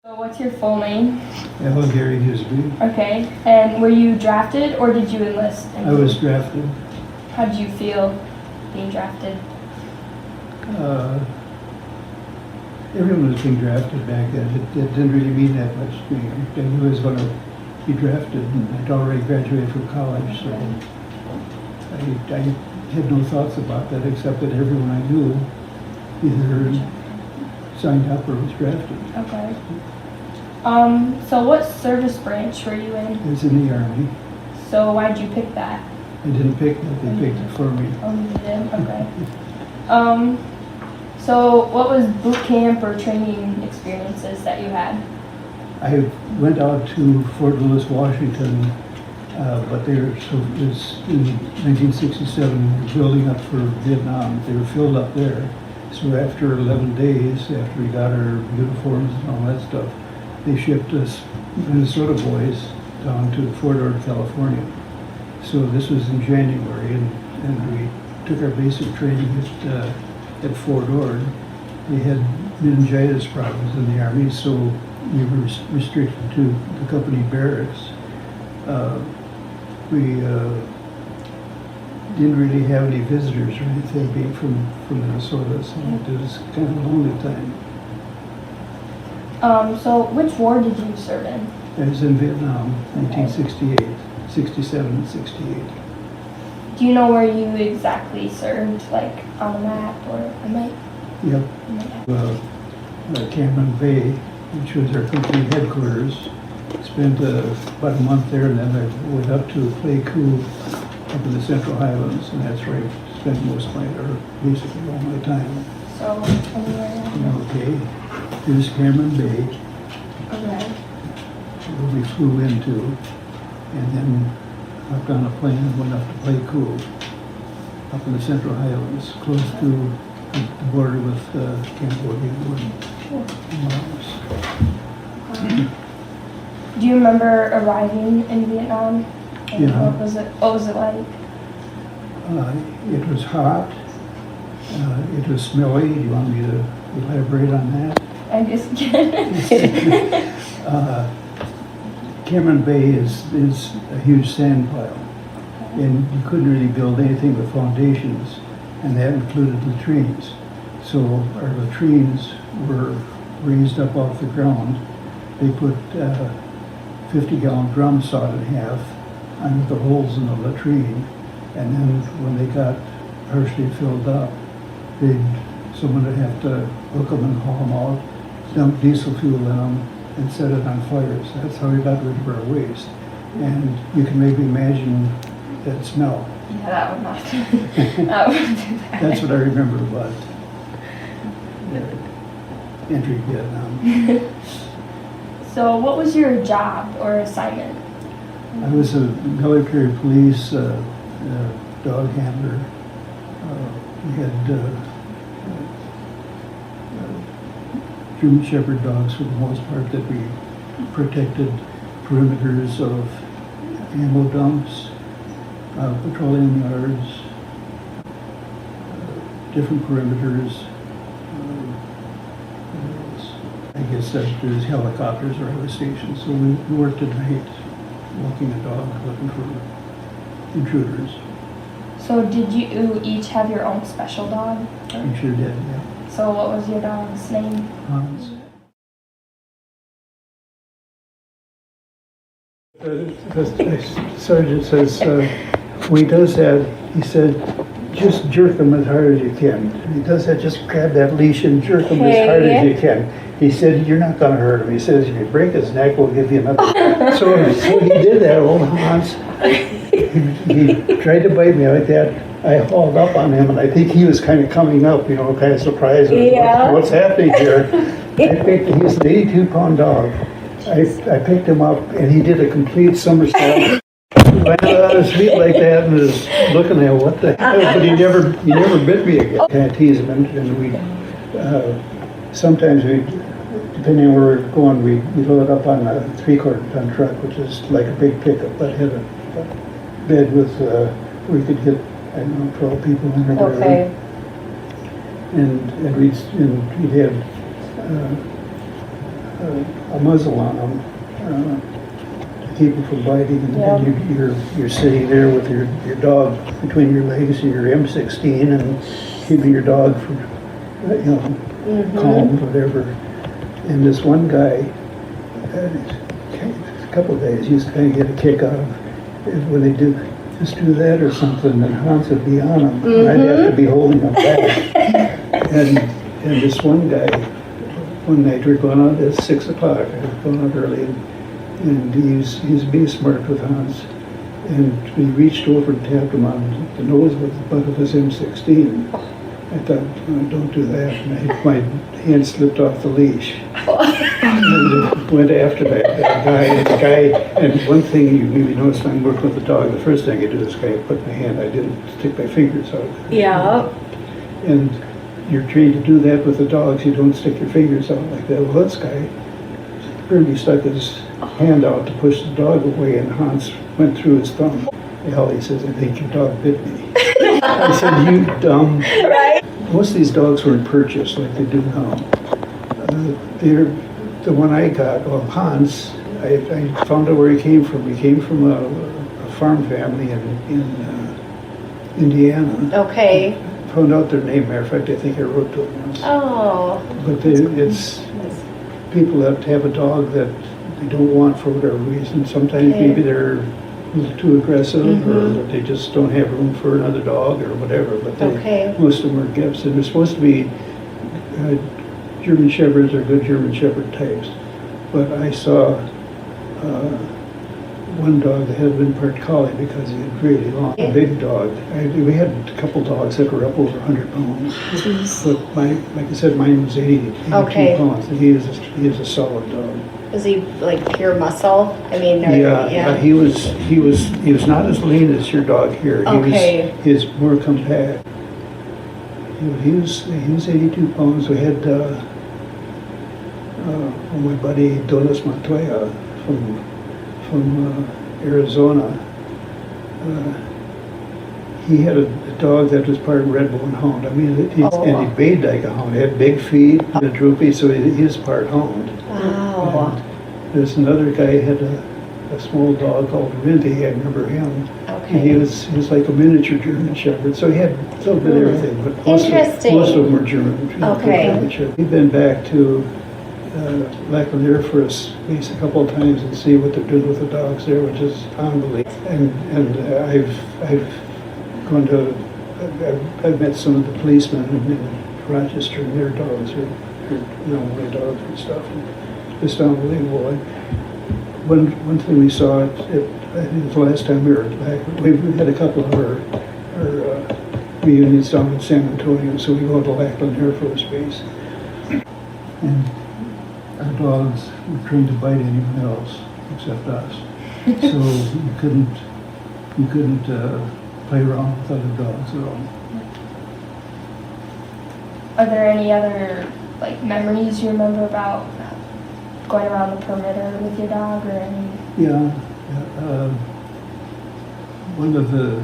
So what's your full name? Gary Huseby. Okay, and were you drafted or did you enlist? I was drafted. How did you feel being drafted? Everyone was being drafted back then. It didn't really mean that much to me. I knew I was going to be drafted, and I'd already graduated from college, so I had no thoughts about that except that everyone I knew either signed up or was drafted. Okay. So what service branch were you in? I was in the Army. So why did you pick that? I didn't pick that, they picked it for me. Oh, you did? Okay. So what was boot camp or training experiences that you had? I went out to Fort Lewis, Washington, but they were, so it was in 1967, we were building up for Vietnam. They were filled up there. So after 11 days, after we got our uniforms and all that stuff, they shipped us Minnesota boys down to Fort Ord, California. So this was in January, and we took our basic training at Fort Ord. We had meningitis problems in the Army, so we were restricted to the company barracks. We didn't really have any visitors or anything, being from Minnesota, so it was kind of a lonely time. So which war did you serve in? I was in Vietnam, 1968, 67 and 68. Do you know where you exactly served, like on the map or a map? Yep. Cameron Bay, which was our company headquarters. Spent about a month there, and then I went up to Clay Coup up in the Central Highlands, and that's where I spent most of my, or basically all my time. So anywhere. Okay, here's Cameron Bay, Okay. where we flew into, and then hopped on a plane and went up to Clay Coup, up in the Central Highlands, close to the border with Cambodia and Laos. Do you remember arriving in Vietnam? And Yeah. What was it like? It was hot. It was smelly. Do you want me to elaborate on that? I'm just kidding. Cameron Bay is a huge sand pile, and you couldn't really build anything with foundations, and that included latrines. So our latrines were raised up off the ground. They put 50-gallon drums sawed in half under the holes in the latrine, and then when they got partially filled up, someone would have to hook them and haul them out, dump diesel fuel in them, and set it on fire. So that's how we got rid of our waste. And you can maybe imagine that smell. Yeah, that would not. That would do that. That's what I remember about entry Vietnam. So what was your job or assignment? I was a military police dog handler. We had German Shepherd dogs for the most part that we protected perimeters of ammo dumps, petroleum yards, different perimeters. I guess that there's helicopters or other stations. So we worked at night, walking a dog, looking for intruders. So did you each have your own special dog? We sure did, yeah. So what was your dog's name? Hans. The sergeant says, when he does that, he said, just jerk him as hard as you can. He does that, just grab that leash and jerk him as hard as you can. He said, you're not going to hurt him. He says, if you break his neck, we'll give you another. So he did that, old Hans. He tried to bite me like that. I hauled up on him, and I think he was kind of coming up, you know, kind of surprised. Yeah. What's happening here? He's an 82-pound dog. I picked him up, and he did a complete somersault. He landed on his feet like that, and was looking at what the hell. But he never bit me again. Kind of tease him, and we sometimes depending on where we're going, we load up on a 3/4 ton truck, which is like a big pickup, but had a bed with we could get, I don't know, 12 people in or whatever. Okay. And we'd had a muzzle on them to keep them from biting. And Yeah. you're sitting there with your dog between your legs and your M16 and keeping your dog from, calm, whatever. And this one guy, a couple of days, used to kind of get a kick out of it when they do just do that or something, and Hans would be on him. And I'd have to be holding him back. and this one guy, one night we were going out at 6 o'clock. I was going out early, and he's being smart with Hans. And he reached over and tapped him on the nose with the butt of his M16. I thought, oh, don't do that. And my hand slipped off the leash. And went after that guy. And the guy, and one thing you maybe notice when I'm working with the dog, the first thing I do is kind of put my hand, I didn't stick my fingers out. Yeah. And you're trained to do that with the dogs, you don't stick your fingers out like that. Well, this guy really stuck his hand out to push the dog away, and Hans went through his thumb. Hell, he says, I think your dog bit me. I said, you dumb. Right. Most of these dogs weren't purchased like they do now. The one I got, well, Hans, I found out where he came from. He came from a farm family in Indiana. Okay. Found out their name. Matter of fact, I think I wrote to them once. Oh. But it's people that have a dog that they don't want for whatever reason. Sometimes maybe they're a little too aggressive, or they just don't have room for another dog, or whatever. But most of them are gifts, and they're supposed to be German Shepherds are good German Shepherd types. But I saw one dog that had been part collie because he had really long, big dog. We had a couple dogs that were up over 100 pounds. Jeez. But like I said, mine was 82 pounds, and he is a solid dog. Was he like pure muscle? I mean, He was not as lean as your dog here. He was more compact. He was 82 pounds. We had my buddy Donis Montoya from Arizona. He had a dog that was part Red Bone Hound. I mean, and he bayed like a hound. He had big feet, and a droopy, so he was part hound. Wow. And there's another guy who had a small dog called Rinty. I remember him. Okay. And he was like a miniature German Shepherd, so he had a little bit of everything. But most of them were German. Okay. We've been back to Lackland Air Force base a couple of times and see what they're doing with the dogs there, which is unbelievable. And I've met some of the policemen in Rochester, and their dogs are my dogs and stuff. And it's unbelievable. One thing we saw, I think it was the last time we were back, we had a couple of our reunions down in San Antonio, so we go to Lackland Air Force Base. And our dogs were trained to bite anyone else except us. So you couldn't play around with other dogs at all. Are there any other memories you remember about going around the perimeter with your dog, or any? Yeah. One of the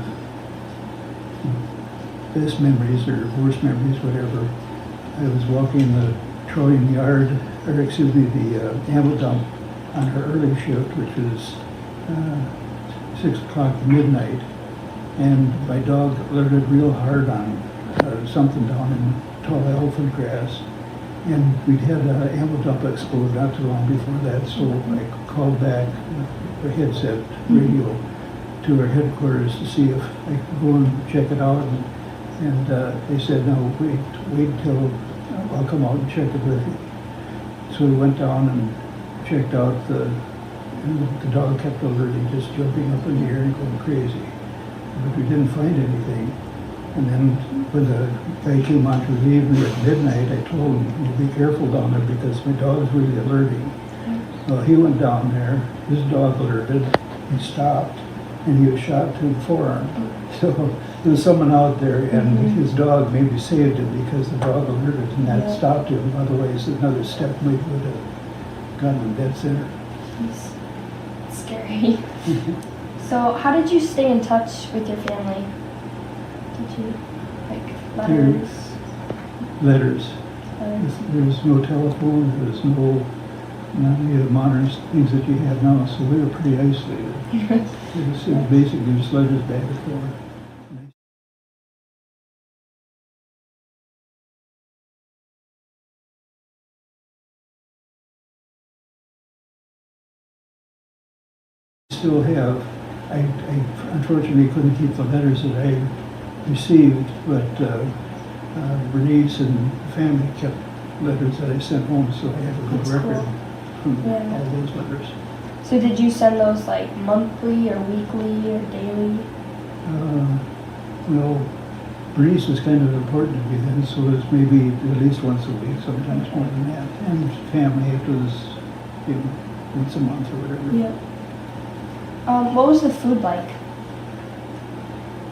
best memories, or worst memories, whatever, I was walking the trolling yard, the ammo dump on her early shift, which was 6 o'clock to midnight, and my dog alerted real hard on something down in tall elephant grass, and we'd had an ammo dump explode not too long before that, so I called back her headset radio to our headquarters to see if I could go and check it out, and they said, no, wait till I'll come out and check it with you. So we went down and checked out and the dog kept alerting, just jumping up in the air and going crazy. But we didn't find anything. And then when the guy came on to relieve me at midnight, I told him to be careful down there because my dog's really alerting. Well, he went down there, his dog alerted, he stopped, and he was shot through the forearm. So there was someone out there, and his dog maybe saved him because the dog alerted, and that stopped him. Otherwise, another step maybe would have gotten him dead center. It's scary. So how did you stay in touch with your family? Did you, letters? Letters. There was no telephone, there was no not any of the modern things that you have now, so we were pretty isolated. It was basically just letters back and forth. Still have, I unfortunately couldn't keep the letters that I received, but Bernice and the family kept letters that I sent home, so I have a good That's record cool. from Yeah. all those letters. So did you send those like monthly or weekly or daily? Well, Bernice was kind of important to me then, so it was maybe at least once a week, sometimes more than that. And family, it was, you know, once a month or whatever. Yep. What was the food like?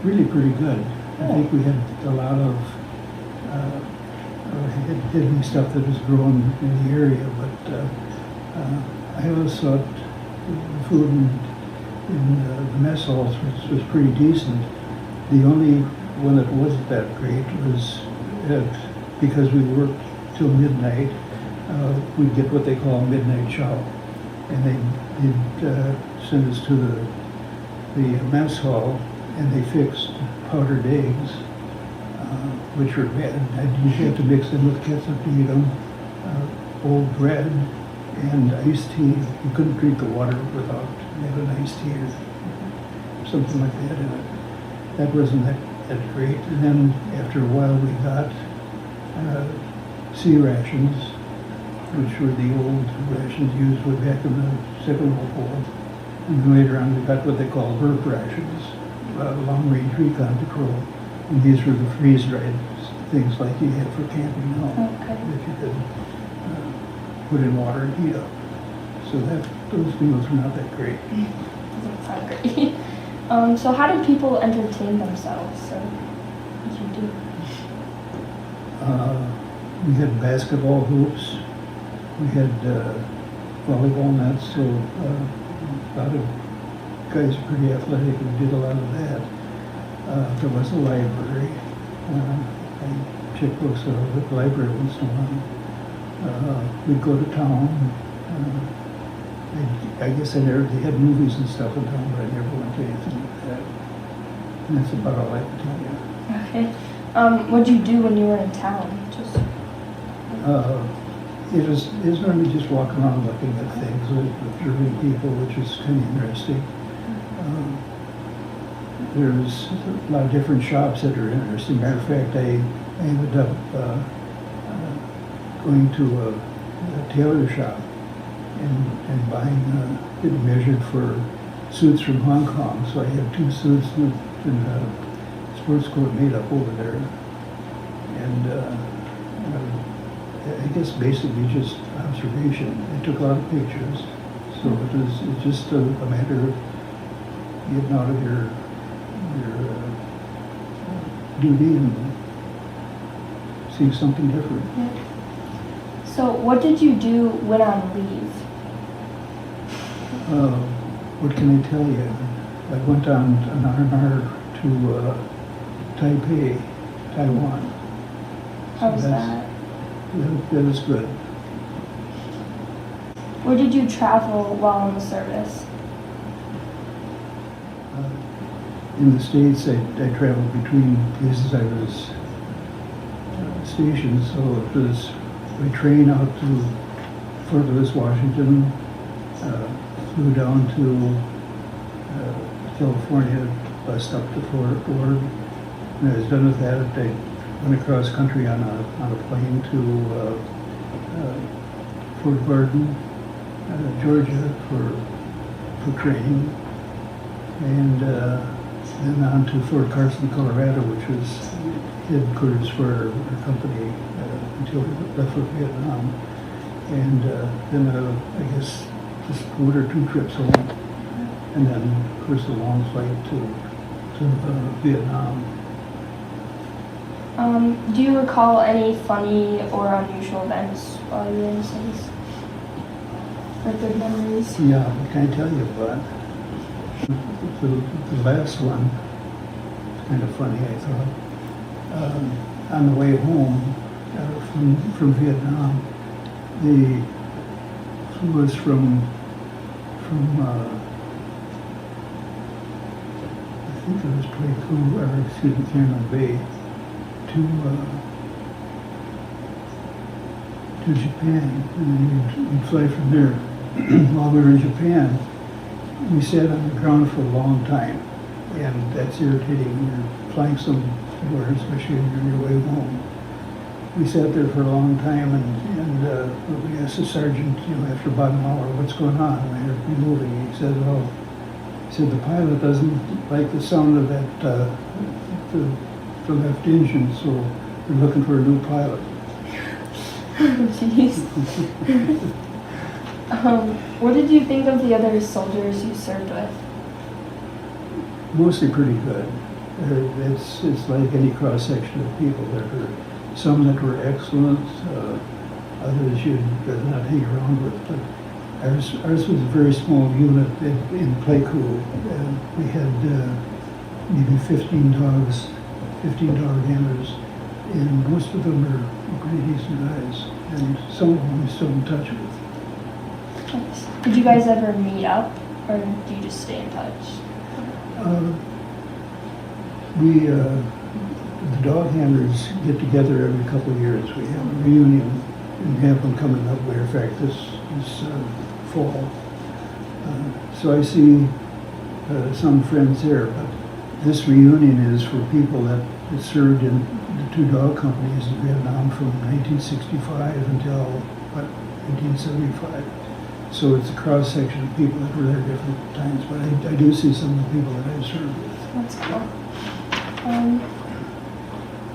Really pretty good. I think we had a lot of hidden stuff that was grown in the area, but I always thought the food in the mess halls was pretty decent. The only one that wasn't that great was because we worked till midnight, we'd get what they call midnight chow. And they'd send us to the mess hall, and they fixed powdered eggs, which were bad. You have to mix them with ketchup to eat them. Old bread and iced tea. You couldn't drink the water without having iced tea or something like that in it. That wasn't that great. And then after a while we got sea rations, which were the old rations used way back in the Second World War. And then later on we got what they call burp rations, long-range recon patrol. And these were the freeze-dried things like you have for camping now, Okay. that you could put in water and heat up. So those meals were not that great. Doesn't sound great. So how did people entertain themselves? So what did you do? We had basketball hoops. We had volleyball nets, so a lot of guys are pretty athletic and did a lot of that. There was a library. I checked books out of the library once in a while. We'd go to town. I guess they had movies and stuff in town, but I never went to anything like that. And that's about all I can tell you. Okay. What'd you do when you were in town? Just It was normally just walking around looking at things, observing people, which is kind of interesting. There's a lot of different shops that are interesting. Matter of fact, I ended up going to a tailor shop and buying, getting measured for suits from Hong Kong. So I have 2 suits in a sports coat made up over there. And I guess basically just observation. I took a lot of pictures. So it's just a matter of getting out of your duty and seeing something different. So what did you do when on leave? What can I tell you? I went on an R&R to Taipei, Taiwan. How was So that? That was good. Where did you travel while in the service? In the States, I traveled between places I was stationed, so it was by train out to Fort Lewis, Washington, flew down to California, bus up to Fort Ord. When I was done with that, I went across country on a plane to Fort Gordon, Georgia for training, and then on to Fort Carson, Colorado, which was headquarters for our company until we left for Vietnam. And then I guess just 1 or 2 trips home, and then of course a long flight to Vietnam. Do you recall any funny or unusual events while you were in the service? Or good memories? Yeah, what can I tell you about? The last one, kind of funny, I thought. On the way home from Vietnam, the flew us from I think it was Pleiku, or excuse me, Cameron Bay, to Japan, and then we'd fly from there. While we were in Japan, we sat on the ground for a long time, and that's irritating when you're flying somewhere, especially when you're on your way home. We sat there for a long time, and we asked the sergeant, after about an hour, what's going on? And I heard me moving. He said, the pilot doesn't like the sound of that, the left engine, so we're looking for a new pilot. Jeez. What did you think of the other soldiers you served with? Mostly pretty good. It's like any cross section of people. There were some that were excellent, others you'd rather not hang around with. But ours was a very small unit in Pleiku. We had maybe 15 dogs, 15 dog handlers, and most of them are pretty decent guys, and some of them we're still in touch with. Nice. Did you guys ever meet up, or do you just stay in touch? The dog handlers get together every couple of years. We have a reunion and have one coming up. Matter of fact, this fall. So I see some friends there, but this reunion is for people that served in the two dog companies in Vietnam from 1965 until 1975. So it's a cross section of people that were there different times, but I do see some of the people that I served with. That's cool.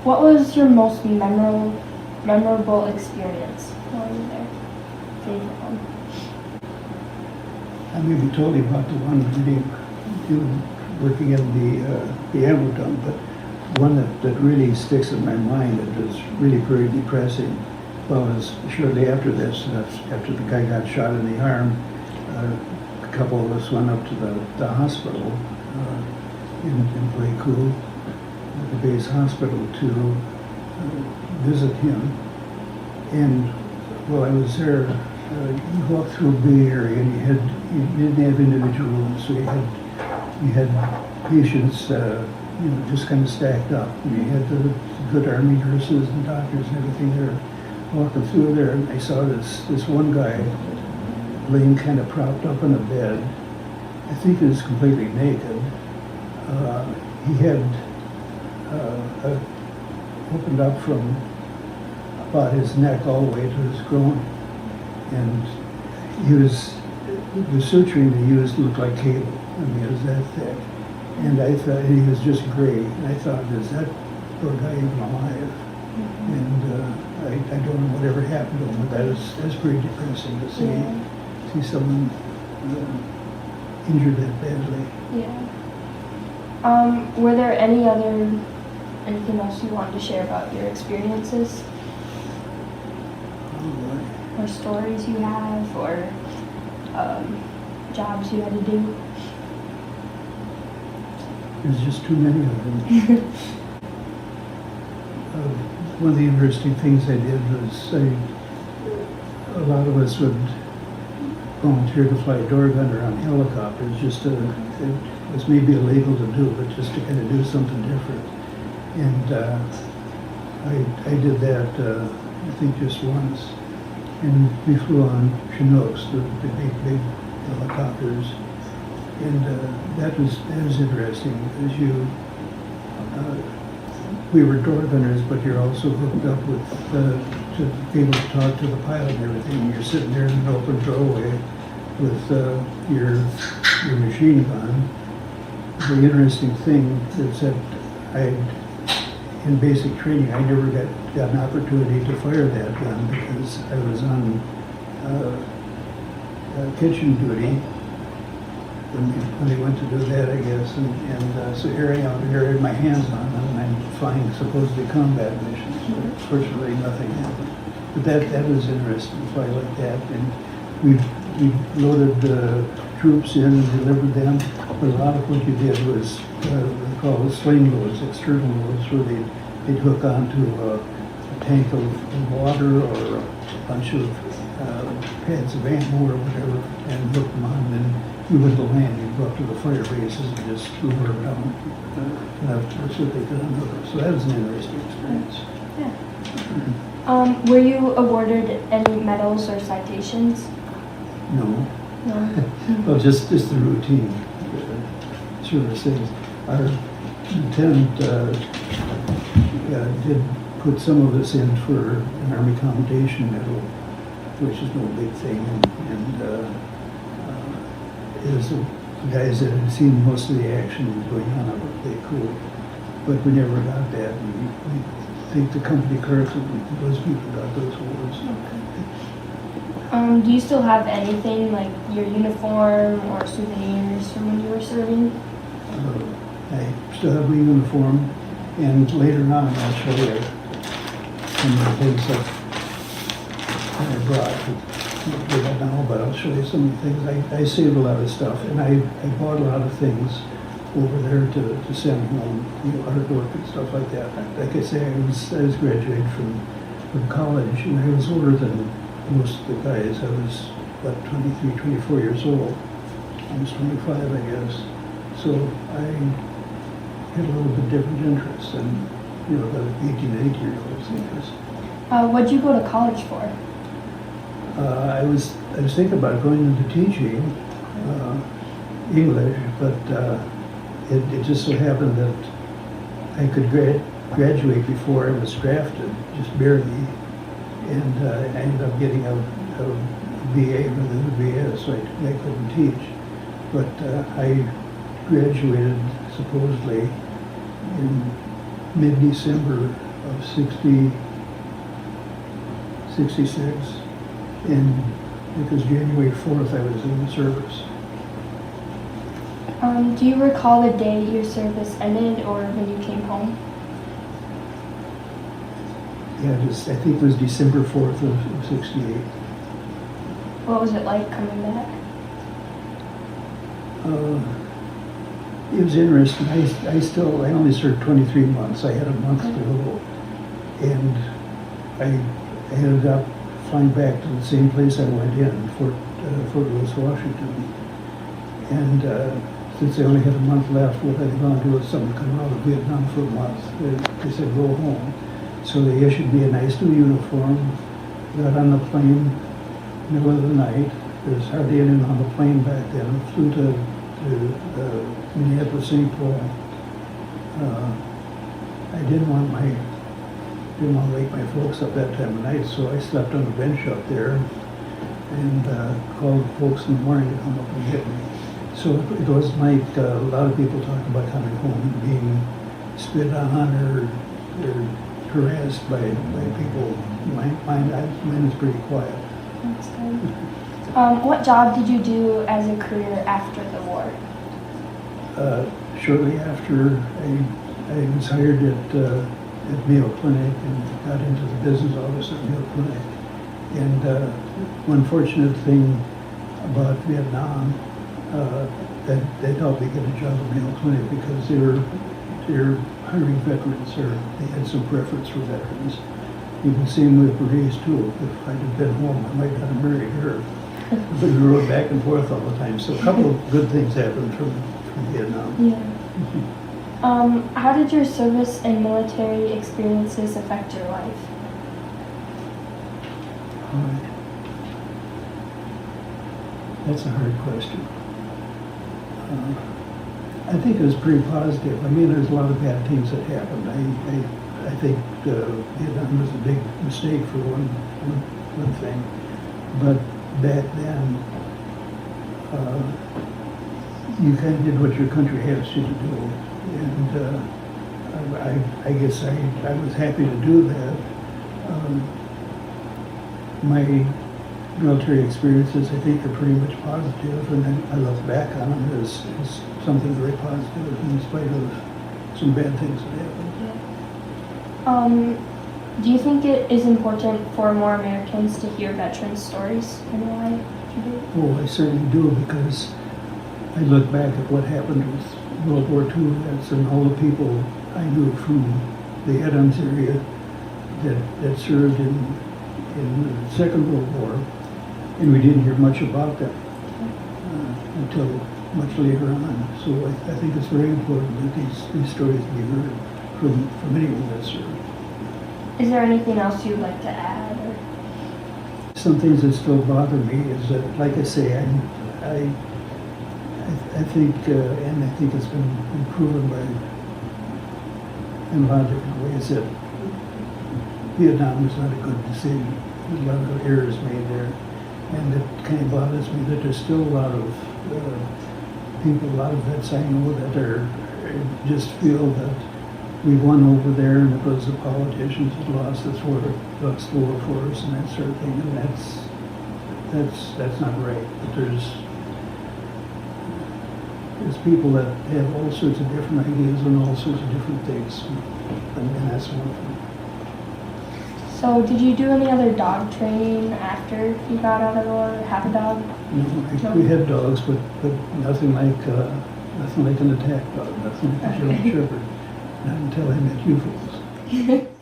What was your most memorable experience while you were there? Favorite one? I maybe told you about the one working in the ammo dump, but one that really sticks in my mind that was really very depressing. Well, it was shortly after this, after the guy got shot in the arm, a couple of us went up to the hospital in Pleiku, the base hospital, to visit him. And while I was there, you walked through a big area, and you didn't have individual rooms, so you had patients, just kind of stacked up. And you had the good army nurses and doctors and everything there. Walking through there, and I saw this one guy laying kind of propped up in a bed. I think he was completely naked. He had opened up from about his neck all the way to his groin, and the suturing they used looked like cable. I mean, it was that thick, and I thought he was just gray. And I thought, is that poor guy even alive? And I don't know whatever happened to him, but that's pretty depressing to see someone injured that badly. Yeah. Were there anything else you wanted to share about your experiences? Or stories you have, or jobs you had to do? There's just too many of them. One of the interesting things I did was a lot of us would volunteer to fly door gunner on helicopters. It was maybe illegal to do, but just to kind of do something different. And I did that, I think, just once. And we flew on Chinooks, the big helicopters. And that was interesting because we were door gunners, but you're also hooked up with to be able to talk to the pilot and everything. You're sitting there in an open doorway with your machine gun. The interesting thing is that in basic training, I never got an opportunity to fire that gun because I was on kitchen duty when they went to do that, I guess, and so here I am, here I had my hands on them, and I'm flying supposedly combat missions. But fortunately, nothing happened. But that was interesting to fly like that, and we loaded the troops in and delivered them. But a lot of what you did was what they call sling loads, external loads, where they'd hook onto a tank of water or bunch of pads of ammo or whatever and hook them on, and you wouldn't land, you'd go up to the fire bases and just lower them down enough so they could unhook. So that was an interesting experience. Were you awarded any medals or citations? No. No. Well, just the routine service things. Our lieutenant did put some of us in for an Army Commendation Medal, which is no big thing, and it was the guys that had seen most of the action going on up at Lake Cool, but we never got that. We think the company clerks and those people got those awards. Do you still have anything like your uniform or souvenirs from when you were serving? I still have my uniform, and later on I'll show you some of the things that I brought. We don't know, but I'll show you some of the things. I saved a lot of stuff, and I bought a lot of things over there to send home, artwork and stuff like that. Like I say, I was graduated from college, and I was older than most of the guys. I was, 23, 24 years old. I was 25, I guess. So I had a little bit different interests than, the 18 and 18-year-olds, I guess. What'd you go to college for? I was thinking about going into teaching English, but it just so happened that I could graduate before I was drafted, just barely, and I ended up getting a BA rather than a BS, so I couldn't teach. But I graduated supposedly in mid-December of 66, and because January 4th I was in the service. Do you recall the day your service ended or when you came home? Yeah, I think it was December 4th of 68. What was it like coming back? It was interesting. I only served 23 months. I had a month to go, and I ended up flying back to the same place I went in, Fort Lewis, Washington. And since I only had a month left, what I was going to do was something come out of Vietnam for a month. They said, go home. So they issued me a nice new uniform, got on the plane, middle of the night. There was hardly anyone on the plane back then. Flew to Minneapolis, St. Paul. I didn't want to wake my folks up that time of night, so I slept on the bench up there and called folks in the morning to come up and get me. So it was like a lot of people talk about coming home and being spit on or harassed by people. Mine is pretty quiet. That's good. What job did you do as a career after the war? Shortly after, I was hired at Mayo Clinic and got into the business office at Mayo Clinic. And one fortunate thing about Vietnam, that they helped me get a job at Mayo Clinic because they were hiring veterans, or they had some preference for veterans. Even same with Berets too. If I'd have been home, I might not have married her. But we rode back and forth all the time. So a couple of good things happened from Vietnam. Yeah. How did your service and military experiences affect your life? That's a hard question. I think it was pretty positive. I mean, there's a lot of bad things that happened. I think Vietnam was a big mistake for one thing. But back then, you kind of did what your country asked you to do. And I guess I was happy to do that. My military experiences, I think, are pretty much positive, and I look back on them as something very positive in spite of some bad things that happened. Do you think it is important for more Americans to hear veterans' stories, and why? Oh, I certainly do, because I look back at what happened with World War II vets and all the people I knew from the Adams area that served in in the Second World War, and we didn't hear much about them until much later on. So I think it's very important that these stories be heard from anyone that served. Is there anything else you'd like to add? Or? Some things that still bother me is that, like I say, I think, and I think it's been proven by, in a lot of different ways, that Vietnam was not a good decision. There's a lot of errors made there, and it kind of bothers me that there's still a lot of people, a lot of vets I know that are just feel that we won over there, and it was the politicians that lost this war, lost the war for us, and that sort of thing. And that's not right. But there's people that have all sorts of different ideas on all sorts of different things, and that's one of them. So, did you do any other dog training after you got out of the war? Have a dog? No, we had dogs, but nothing like an attack dog, nothing like a German Shepherd. Not until I met you folks.